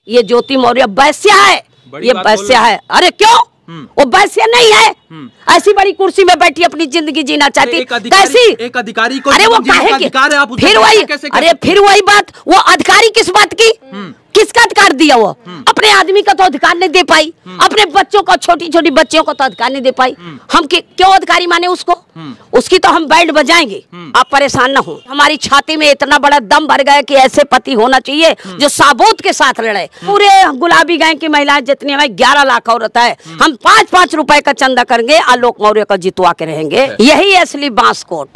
ये ज्योति मौर्य वैश्या है, ये वैश्या है। अरे क्यों? वो वैश्य नहीं है, ऐसी बड़ी कुर्सी में बैठी अपनी जिंदगी जीना चाहती। कैसी? एक अधिकारी को, अरे वो काहे की? फिर वही, अरे फिर वही बात, वो अधिकारी किस बात की? किसका अधिकार दिया? वो अपने आदमी का तो अधिकार नहीं दे पाई, अपने बच्चों को, छोटी छोटी बच्चियों को तो अधिकार नहीं दे पाई। हम क्यों अधिकारी माने उसको? उसकी तो हम बैंड बजाएंगे, आप परेशान ना हो। हमारी छाती में इतना बड़ा दम भर गया कि ऐसे पति होना चाहिए जो साबूत के साथ लड़े। पूरे गुलाबी गैंग की महिलाएं जितनी हमें 11 लाख औरत है, हम 5-5 रुपए का चंदा करेंगे, आलोक मौर्य का जितवा के रहेंगे। यही असली बांस कोट,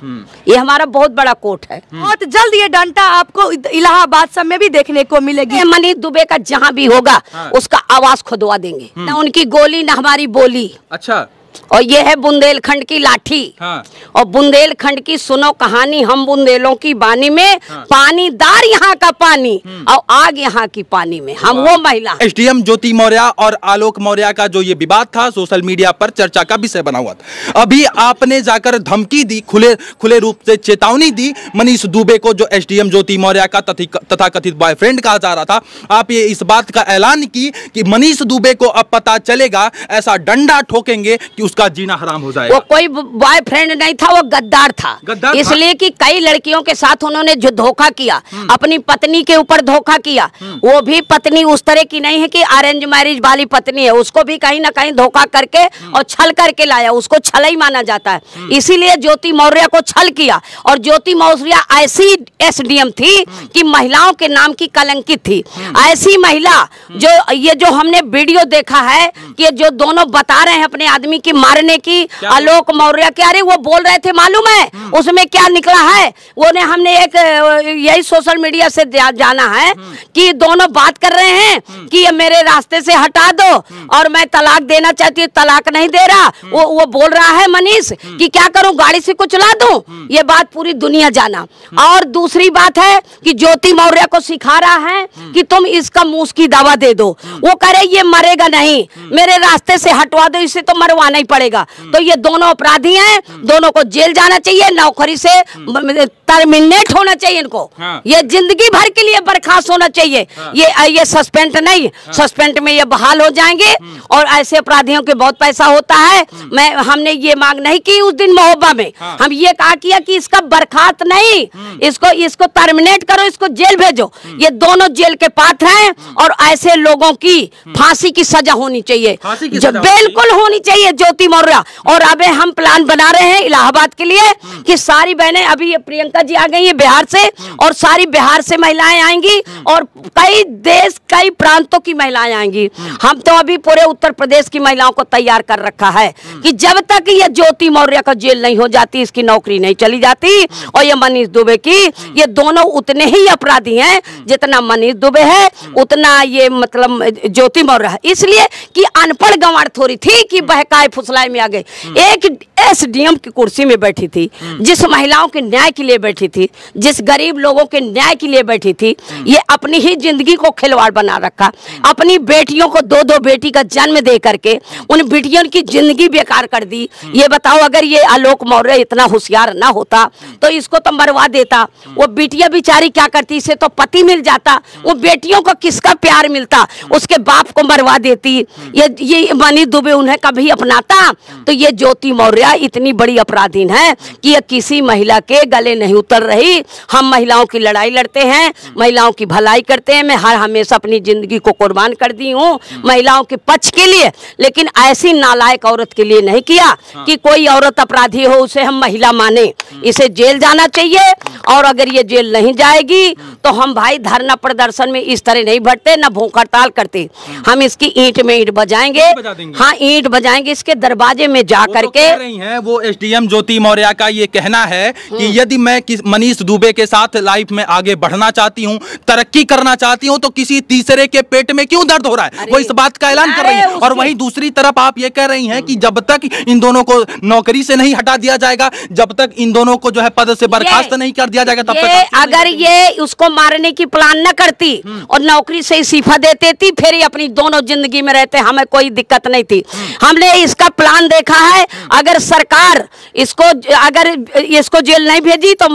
ये हमारा बहुत बड़ा कोट है। बहुत जल्द ये डंडा आपको इलाहाबाद सब में भी देखने को मिलेगी। मनीष दुबे का जहाँ भी होगा उसका आवाज खुदवा देंगे, ना उनकी गोली ना हमारी बोली। अच्छा। और ये है बुंदेलखंड की लाठी। हाँ। और बुंदेलखंड की सुनो कहानी, हम बुंदेलों की बानी में। हाँ। पानीदार यहाँ का पानी और आग यहाँ की पानी में, हम वो महिला। एसडीएम ज्योति मौर्य और आलोक मौर्य का जो ये विवाद था सोशल मीडिया पर चर्चा का विषय बना हुआ था। अभी आपने जाकर धमकी दी, खुले रूप से चेतावनी दी मनीष दुबे को, जो एसडीएम ज्योति मौर्य का तथाकथित बॉयफ्रेंड कहा जा रहा था। आप ये इस बात का ऐलान की कि मनीष दुबे को अब पता चलेगा, ऐसा डंडा ठोकेंगे कि उसका जीना हराम हो जाएगा। वो कोई बॉयफ्रेंड नहीं था, वो गद्दार था। इसलिए कि कई लड़कियों के साथ उन्होंने जो धोखा किया, अपनी पत्नी के ऊपर धोखा किया। वो भी पत्नी उस तरह की नहीं है कि अरेंज मैरिज वाली पत्नी है, उसको भी कहीं ना कहीं धोखा करके और छल करके लाया, उसको छल ही माना जाता है। इसीलिए ज्योति मौर्य को छल किया। और ज्योति मौर्य ऐसी एसडीएम थी कि महिलाओं के नाम की कलंकित थी। ऐसी महिला जो हमने वीडियो देखा है कि जो दोनों बता रहे हैं अपने आदमी की मारने की, आलोक मौर्य के, अरे वो बोल रहे थे मालूम है उसमें क्या निकला है? वो ने हमने एक यही सोशल मीडिया से जाना है कि दोनों बात कर रहे हैं कि ये मेरे रास्ते से हटा दो और मैं तलाक देना चाहती हूँ, तलाक नहीं दे रहा। वो बोल रहा है मनीष कि क्या करूं, गाड़ी से कुछ ला दूं। ये बात पूरी दुनिया जाना। और दूसरी बात है कि ज्योति मौर्य को सिखा रहा है कि तुम इसका मूस की दवा दे दो। वो कह रहे ये मरेगा नहीं, मेरे रास्ते से हटवा दो, इसे तो मरवाना ही पड़ेगा। तो ये दोनों अपराधी हैं, दोनों को जेल जाना चाहिए, नौकरी से टर्मिनेट होना चाहिए इनको। हाँ। ये जिंदगी भर के लिए बर्खास्त होना चाहिए। हाँ। ये सस्पेंड नहीं, हाँ। सस्पेंड में ये बहाल हो जाएंगे। और ऐसे अपराधियों के बहुत पैसा होता है। हमने ये मांग नहीं की उस दिन महोबा में। हाँ। हम ये कहा किया कि इसका बर्खास्त नहीं, इसको टर्मिनेट करो, इसको जेल भेजो। ये दोनों जेल के पात्र हैं और ऐसे लोगों की फांसी की सजा होनी चाहिए, बिल्कुल होनी चाहिए ज्योति मौर्य। और अब हम प्लान बना रहे हैं इलाहाबाद के लिए कि सारी बहनें, अभी ये प्रियंका जी आ गई है बिहार से, और सारी बिहार से महिलाएं आएंगी और कई देश कई प्रांतों की महिलाएं आएंगी। हम तो अभी पूरे उत्तर प्रदेश की महिलाओं को तैयार कर रखा है कि जब तक ये ज्योति मौर्य का जेल नहीं हो जाती, इसकी नौकरी नहीं चली जाती, और ये मनीष दुबे की, ये दोनों उतने ही अपराधी हैं जितना मनीष दुबे है, उतना ये मतलब ज्योति मौर्य है। इसलिए कि अनपढ़ गंवार थोड़ी थी कि बहकाए फुसलाए में आ गए। एक एसडीएम की कुर्सी में बैठी थी, जिस महिलाओं के न्याय के लिए बैठी थी, जिस गरीब लोगों के न्याय के लिए बैठी थी, ये अपनी ही जिंदगी को खिलवाड़ बना रखा। अपनी बेटियों को 2-2 बेटी का जन्म दे करके उन बेटियों की जिंदगी बेकार कर दी। ये बताओ, अगर ये आलोक मौर्य इतना होशियार ना होता तो इसको तो मरवा देता। वो बेटियां बेचारी क्या करती, इसे तो पति मिल जाता, वो बेटियों को किसका प्यार मिलता, उसके बाप को मरवा देती। ये मनीष दुबे उन्हें कभी अपनाता तो ये ज्योति मौर्य इतनी बड़ी अपराधीन है कि ये किसी महिला के गले नहीं उतर रही। हम महिलाओं की लड़ाई लड़ते हैं, महिलाओं की भलाई करते हैं। मैं हमेशा अपनी जिंदगी को कुर्बान कर दी हूँ महिलाओं के पक्ष के लिए, लेकिन ऐसी नालायक औरत के लिए नहीं किया कि कोई औरत अपराधी हो उसे हम महिला माने। इसे जेल जाना चाहिए, और अगर ये जेल नहीं जाएगी तो हम भाई धरना प्रदर्शन में इस तरह नहीं बढ़ते, ना भूख हड़ताल करते। हम इसकी ईंट में ईंट बजाएंगे। हाँ, ईंट बजाएंगे, इसके दरवाजे में जा करके। वो एसडीएम ज्योति मौर्य का ये कहना है कि यदि मैं मनीष दुबे के साथ लाइफ में आगे बढ़ना चाहती हूँ, तरक्की करना चाहती हूँ, तो किसी तीसरे के पेट में क्यों दर्द हो रहा है। वो इस बात का ऐलान कर रही है। और वहीं दूसरी तरफ आप ये कह रही हैं कि जब तक इन दोनों को नौकरी से नहीं हटा दिया जाएगा, जब तक इन दोनों को जो है पद से बर्खास्त नहीं कर दिया जाएगा, तब तक अगर ये उसको मारने की प्लान न करती और नौकरी से इस्तीफा देती थी, फिर अपनी दोनों जिंदगी में रहते, हमें कोई दिक्कत नहीं थी। हमने इसका प्लान देखा है। अगर सरकार इसको अगर इसको जेल नहीं भेजी तो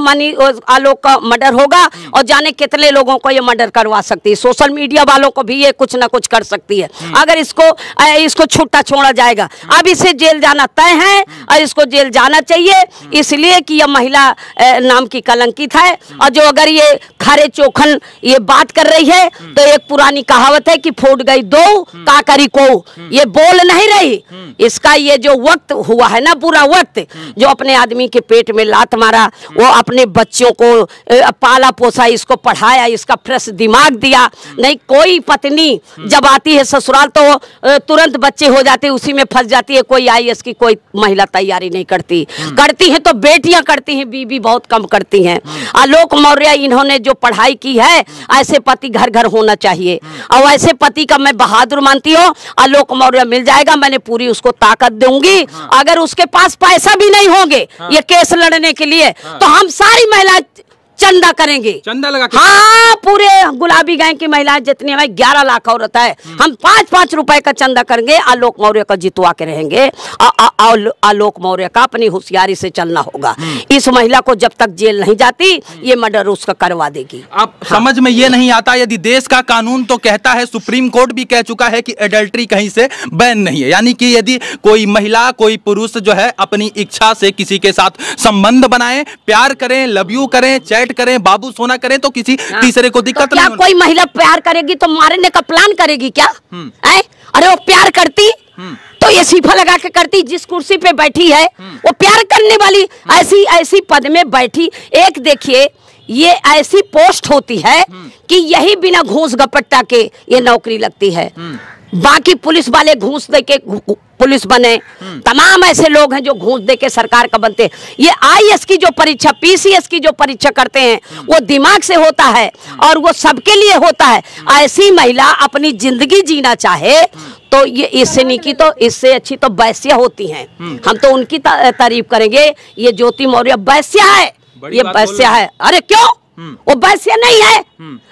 आलोक का मर्डर होगा और जाने कितने लोगों को ये मर्डर करवा सकती है। सोशल मीडिया वालों को भी ये कुछ ना कुछ कर सकती है अगर इसको छुट्टा छोड़ा जाएगा। अब इसे जेल जाना तय है और इसको जेल जाना चाहिए, इसलिए कि यह महिला नाम की कलंकित है। और जो अगर ये खरे चोखन ये बात कर रही है तो एक पुरानी कहावत है कि फूट गई दो काकरी को, ये बोल नहीं रही। इसका ये जो वक्त हुआ है ना, बुरा वक्त, जो अपने आदमी के पेट में लात मारा, वो अपने बच्चों को पाला पोसा, इसको पढ़ाया, इसका फ्रेश दिमाग दिया। नहीं कोई पत्नी जब आती है ससुराल तो तुरंत बच्चे हो जाते, उसी में फंस जाती है। कोई आईएएस की कोई महिला तैयारी नहीं करती, करती है तो बेटियां करती हैं, बीबी बहुत कम करती हैं। आलोक मौर्य इन्होंने जो पढ़ाई की है, ऐसे पति घर घर होना चाहिए और ऐसे पति का मैं बहादुर मानती हूँ। आलोक मौर्य मिल जाएगा, मैंने पूरी उसको ताकत दूंगी। अगर उसके पास पैसा भी नहीं होंगे ये केस लड़ने के लिए तो हम सारी महिला चंदा करेंगे, चंदा लगा के। हाँ, पूरे गुलाबी गैंग की महिलाएं जितनी हमें 11 लाख औरत है, हम 5-5 रुपए का चंदा करेंगे, आलोक मौर्य का जितवा के रहेंगे। आलोक मौर्य का अपनी होशियारी से चलना होगा। इस महिला को जब तक जेल नहीं जाती ये मर्डर उसका करवा देगी। अब समझ में ये नहीं आता, यदि देश का कानून तो कहता है, सुप्रीम कोर्ट भी कह चुका है कि एडल्ट्री कहीं से बैन नहीं है, यानी कि यदि कोई महिला कोई पुरुष जो है अपनी इच्छा से किसी के साथ संबंध बनाए, प्यार करें, लव यू करें, चैट करें, बाबू सोना करें तो किसी तीसरे को दिक्कत तो क्या कोई महिला प्यार करेगी तो मारने का प्लान करेगी क्या? अरे वो प्यार करती तो ये सीफा लगा के करती। जिस कुर्सी पे बैठी है वो प्यार करने वाली ऐसी पद में बैठी। एक देखिए ये ऐसी पोस्ट होती है कि यही बिना घूस गपट्टा के ये नौकरी लगती है। बाकी पुलिस वाले घूस दे के पुलिस बने, तमाम ऐसे लोग हैं जो घूस दे के सरकार का बनते हैं। ये आईएएस की जो परीक्षा, पीसीएस की जो परीक्षा करते हैं वो दिमाग से होता है और वो सबके लिए होता है। ऐसी महिला अपनी जिंदगी जीना चाहे तो ये इससे नहीं की तो इससे अच्छी तो वैश्या होती हैं। हम तो उनकी तारीफ करेंगे। ये ज्योति मौर्य वैश्या है, ये वैश्या है। अरे क्यों? वो वैश्या नहीं है,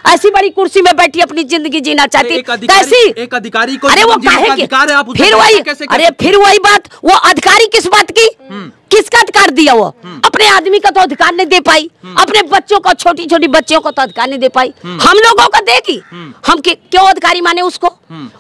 ऐसी बड़ी कुर्सी में बैठी अपनी जिंदगी जीना चाहती। कैसी? एक अधिकारी को, अरे वो काहे की? फिर वही, अरे फिर वही बात, वो अधिकारी किस बात की? किसका अधिकार दिया? वो अपने आदमी का तो अधिकार नहीं दे पाई, अपने बच्चों को, छोटी छोटी बच्चियों को तो अधिकार नहीं दे पाई। हम लोगों को देगी, हम क्यों अधिकारी माने उसको?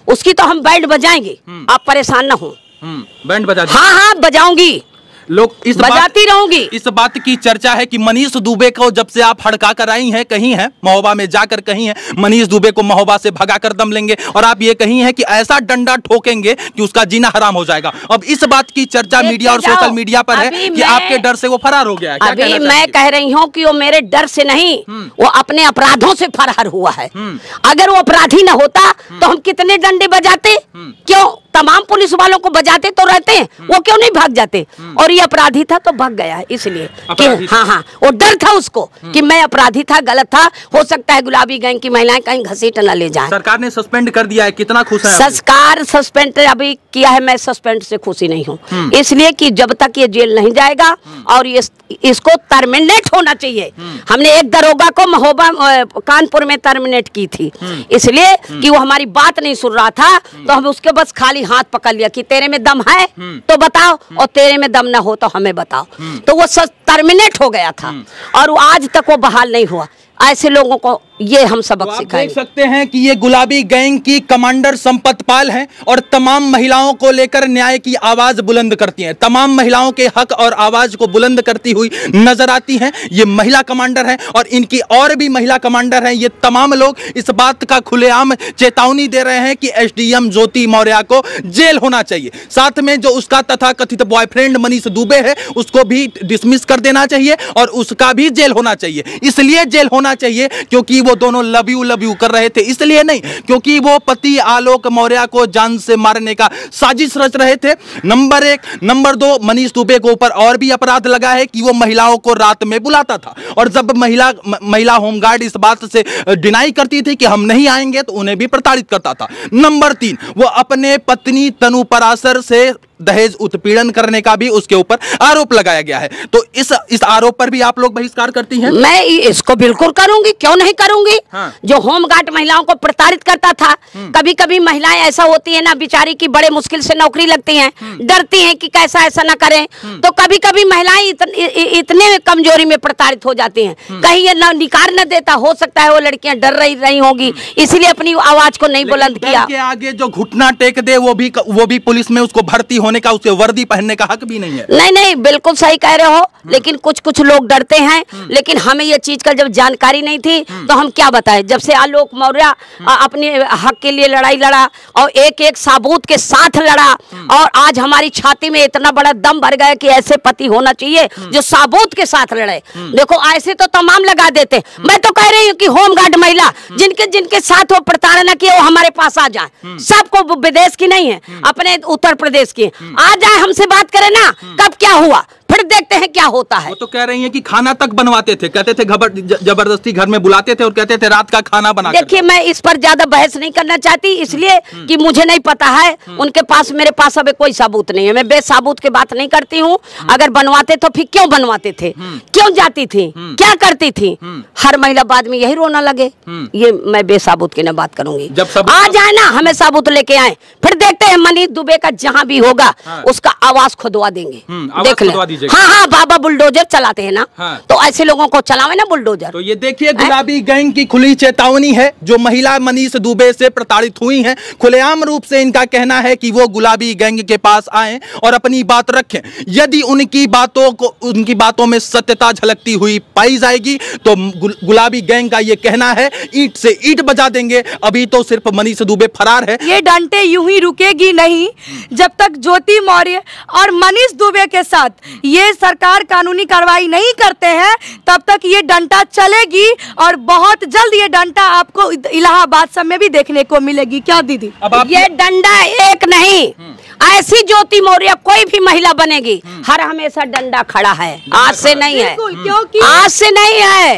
उसकी तो हम बैंड बजाएंगे, आप परेशान ना हो। बैंड बजा? हाँ बजाऊंगी, लोग इस बजाती रहूंगी। इस बात की चर्चा है कि मनीष दुबे को जब से आप हड़का कर आई हैं, कहीं है महोबा में जाकर कहीं है मनीष दुबे को महोबा से भगा कर दम लेंगे और आप ये कहीं है कि ऐसा डंडा ठोकेंगे कि उसका जीना हराम हो जाएगा। अब इस बात की चर्चा मीडिया और सोशल मीडिया पर है कि आपके डर से वो फरार हो गया है। अभी मैं कह रही हूँ कि वो मेरे डर से नहीं, वो अपने अपराधों से फरार हुआ है। अगर वो अपराधी न होता तो हम कितने डंडे बजाते? क्यों तमाम पुलिस वालों को बजाते तो रहते हैं, वो क्यों नहीं भाग जाते? और ये अपराधी था तो भाग गया है, इसलिए कि हाँ वो डर था उसको कि मैं अपराधी था, गलत था, हो सकता है गुलाबी गैंग की महिलाएं कहीं घसीट न ले जाएं। सरकार ने सस्पेंड कर दिया है, कितना खुश है? सरकार सस्पेंड अभी किया है, मैं सस्पेंड से खुशी नहीं हूँ, इसलिए कि जब तक ये जेल नहीं जाएगा और इसको टर्मिनेट होना चाहिए। हमने एक दरोगा को महोबा कानपुर में टर्मिनेट की थी, इसलिए कि वो हमारी बात नहीं सुन रहा था, तो हम उसके बस खाली हाथ पकड़ लिया कि तेरे में दम है तो बताओ, और तेरे में दम ना हो तो हमें बताओ। तो वो टर्मिनेट हो गया था और आज तक वो बहाल नहीं हुआ। ऐसे लोगों को ये हम सबक सिखाएंगे। देख सकते हैं कि ये गुलाबी गैंग की कमांडर संपत पाल हैं और तमाम महिलाओं को लेकर न्याय की आवाज बुलंद करती हैं, तमाम महिलाओं के हक और आवाज को बुलंद करती हुई नजर आती हैं। ये महिला कमांडर हैं और इनकी और भी महिला कमांडर हैं। ये तमाम लोग इस बात का खुलेआम चेतावनी दे रहे हैं कि एसडीएम ज्योति मौर्य को जेल होना चाहिए। साथ में जो उसका तथाकथित बॉयफ्रेंड मनीष दुबे है उसको भी डिसमिस कर देना चाहिए और उसका भी जेल होना चाहिए। इसलिए जेल होना चाहिए क्योंकि वो दोनों लव यू कर रहे थे, इसलिए नहीं क्योंकि वो पति आलोक मौर्य को जान से मारने का साजिश रच रहे थे। नंबर 1। नंबर 2, मनीष दुबे के ऊपर और भी अपराध लगा है कि वो महिलाओं को रात में बुलाता था और जब महिला होमगार्ड इस बात से डिनाई करती थी कि हम नहीं आएंगे तो उन्हें भी प्रताड़ित करता था। नंबर 3, वो अपने पत्नी तनु पराशर से दहेज उत्पीड़न करने का भी उसके ऊपर आरोप लगाया गया है। तो इस आरोप पर भी आप लोग बहिष्कार करती हैं? मैं इसको बिल्कुल करूंगी, क्यों नहीं करूंगी। हाँ। जो होमगार्ड महिलाओं को प्रताड़ित करता था, कभी कभी महिलाएं ऐसा होती है ना बेचारी की, बड़े मुश्किल से नौकरी लगती हैं, डरती हैं कि कैसा ऐसा ना करें, तो कभी कभी महिलाएं इतने कमजोरी में प्रताड़ित हो जाती हैं, कहीं ये निकार न देता, हो सकता है वो लड़कियां डर रही होंगी, इसलिए अपनी आवाज को नहीं बुलंद किया। के आगे जो घुटना टेक दे वो भी पुलिस में उसको भर्ती होने का, उसके वर्दी पहनने का हक भी नहीं है। नहीं, बिल्कुल सही कह रहे हो, लेकिन कुछ लोग डरते हैं, लेकिन हमें ये चीज का जब जानकारी नहीं थी तो हम क्या बताएं। जब से आलोक मौर्य अपने हक के लिए लड़ाई लड़ा और एक साबूत के साथ लड़ा, और आज हमारी छाती में इतना बड़ा दम भर गया कि ऐसे पति होना चाहिए जो साबूत के साथ लड़े। देखो ऐसे तो तमाम लगा देते, मैं तो कह रही हूँ कि होमगार्ड महिला जिनके साथ वो प्रताड़ना किए वो हमारे पास आ जाए, सबको विदेश की नहीं है, अपने उत्तर प्रदेश की आ जाए, हमसे बात करें ना कब क्या हुआ, फिर देखते हैं क्या होता है। वो तो कह रही हैं कि खाना तक बनवाते थे, कहते थे जबरदस्ती घर में बुलाते थे और कहते थे रात का खाना बना। देखिए मैं इस पर ज्यादा बहस नहीं करना चाहती, इसलिए कि मुझे नहीं पता है, उनके पास मेरे पास अभी कोई सबूत नहीं है, मैं बेसाबूत की बात नहीं करती हूँ। अगर बनवाते तो फिर क्यों बनवाते थे, क्यों जाती थी, क्या करती थी, हर महिला बाद में यही रोना लगे। ये मैं बेसाबूत की न बात करूंगी, आ जाए ना हमें साबूत लेके आए, फिर देखते हैं मनीष दुबे का जहाँ भी होगा उसका आवाज खुदवा देंगे, देख ले। हाँ, बाबा बुलडोजर चलाते हैं ना, तो ऐसे लोगों को चलावे ना बुलडोजर। तो ये देखिए गुलाबी गैंग की खुली चेतावनी है, जो महिला मनीष दुबे से प्रताड़ित हुई हैं, खुलेआम रूप से इनका कहना है कि वो गुलाबी गैंग के पास आएं और अपनी बात रखें। यदि उनकी बातों में सत्यता झलकती हुई पाई जाएगी तो गुलाबी गैंग का ये कहना है ईंट से ईंट बजा देंगे। अभी तो सिर्फ मनीष दुबे फरार है। ये डंडे यूं ही रुकेगी नहीं जब तक ज्योति मौर्य और मनीष दुबे के साथ ये सरकार कानूनी कार्रवाई नहीं करते हैं, तब तक ये डंडा चलेगी और बहुत जल्द ये डंडा आपको इलाहाबाद सब में भी देखने को मिलेगी। क्या दीदी? ये डंडा एक नहीं, ऐसी ज्योति मौर्य कोई भी महिला बनेगी, हर हमेशा डंडा खड़ा है, आज से नहीं है, क्योंकि आज से नहीं है।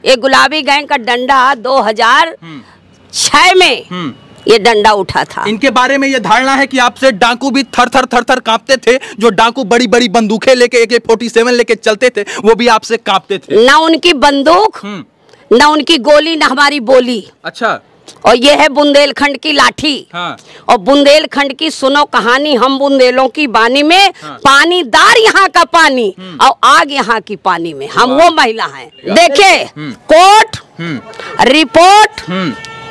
ये गुलाबी गैंग का डंडा 2006 में ये डंडा उठा था। इनके बारे में ये धारणा है कि आपसे डाकू भी थर थर कांपते थे, जो डाकू बड़ी बड़ी बंदूकें लेके AK-47 लेके चलते थे वो भी आपसे कांपते थे। ना उनकी बंदूक, ना उनकी गोली, ना हमारी बोली। अच्छा। और ये है बुंदेलखंड की लाठी। हाँ। और बुंदेलखंड की सुनो कहानी, हम बुंदेलों की बानी में, हाँ। पानीदार यहाँ का पानी और आग यहाँ की पानी में, हम वो महिला हैं। देखे कोर्ट रिपोर्ट,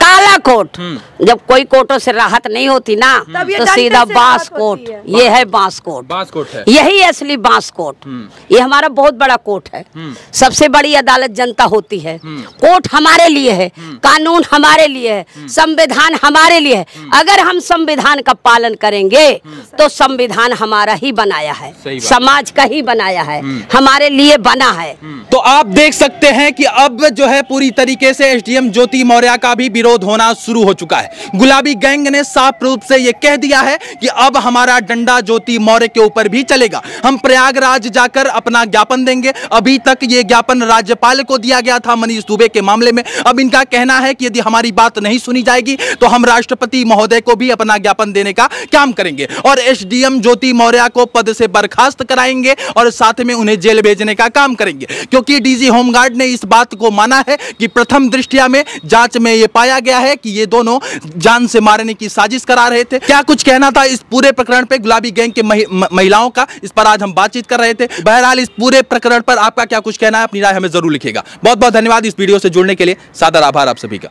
काला कोट, जब कोई कोटों से राहत नहीं होती ना तो सीधा बांस कोट, ये है बांस कोट, बांस कोट है, यही असली बांस कोट। ये हमारा बहुत बड़ा कोट है, सबसे बड़ी अदालत जनता होती है, कोर्ट हमारे लिए है, कानून हमारे लिए है, संविधान हमारे लिए है। अगर हम संविधान का पालन करेंगे तो संविधान हमारा ही बनाया है, समाज का ही बनाया है, हमारे लिए बना है। तो आप देख सकते हैं कि अब जो है पूरी तरीके से SDM ज्योति मौर्य का भी विरोध होना शुरू हो चुका है। गुलाबी गैंग ने साफ रूप से यह कह दिया है कि अब हमारा डंडा ज्योति मौर्य के ऊपर भी चलेगा, हम प्रयागराज जाकर अपना ज्ञापन देंगे। अभी तक ये ज्ञापन राज्यपाल को दिया गया था मनीष दुबे के मामले में। अब इनका कहना है कि यदि हमारी बात नहीं सुनी जाएगी तो हम राष्ट्रपति महोदय को भी अपना ज्ञापन देने का काम करेंगे और SDM ज्योति मौर्य को पद से बर्खास्त कराएंगे और साथ में उन्हें जेल भेजने का काम करेंगे, क्योंकि DG होमगार्ड ने इस बात को माना है कि प्रथम दृष्टया में जांच में यह पाया गया है कि ये दोनों जान से मारने की साजिश करा रहे थे। क्या कुछ कहना था इस पूरे प्रकरण पे गुलाबी गैंग के महिलाओं का, इस पर आज हम बातचीत कर रहे थे। बहरहाल इस पूरे प्रकरण पर आपका क्या कुछ कहना है, अपनी राय हमें जरूर लिखिएगा। बहुत बहुत धन्यवाद इस वीडियो से जुड़ने के लिए, सादर आभार आप सभी का।